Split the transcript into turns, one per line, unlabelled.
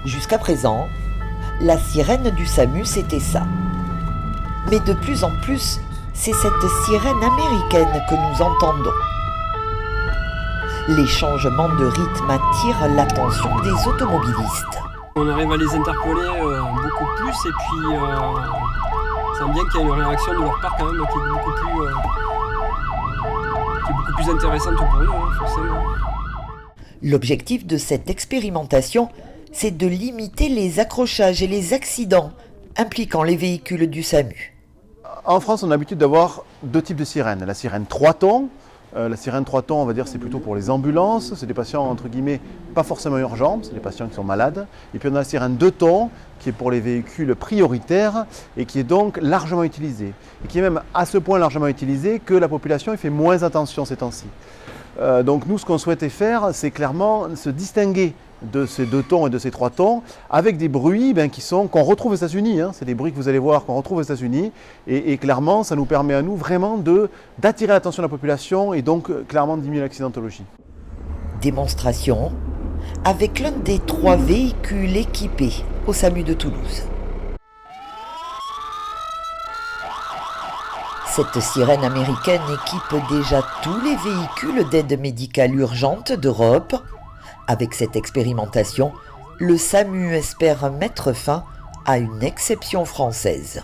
Jusqu'à présent, la sirène du SAMU, c'était ça. Mais de plus en plus, c'est cette sirène américaine que nous entendons. Les changements de rythme attirent l'attention des automobilistes.
On arrive à les interpeller beaucoup plus et puis on sent bien qu'il y a une réaction de leur part quand même qui est beaucoup plus intéressante pour eux, forcément.
L'objectif de cette expérimentation, c'est de limiter les accrochages et les accidents impliquant les véhicules du SAMU.
En France, on a l'habitude d'avoir deux types de sirènes. La sirène 3 tons. La sirène 3 tons, on va dire, c'est plutôt pour les ambulances. C'est des patients, entre guillemets, pas forcément urgents. C'est des patients qui sont malades. Et puis on a la sirène 2 tons, qui est pour les véhicules prioritaires et qui est donc largement utilisée. Et qui est même à ce point largement utilisée que la population y fait moins attention ces temps-ci. Donc nous, ce qu'on souhaitait faire, c'est clairement se distinguer de ces 2 tons et de ces 3 tons avec des bruits qu'on retrouve aux États-Unis. C'est des bruits que vous allez voir qu'on retrouve aux États-Unis et clairement, ça nous permet à nous vraiment d'attirer l'attention de la population et donc clairement de diminuer l'accidentologie.
Démonstration avec l'un des 3 véhicules équipés au SAMU de Toulouse. Cette sirène américaine équipe déjà tous les véhicules d'aide médicale urgente d'Europe. Avec cette expérimentation, le SAMU espère mettre fin à une exception française.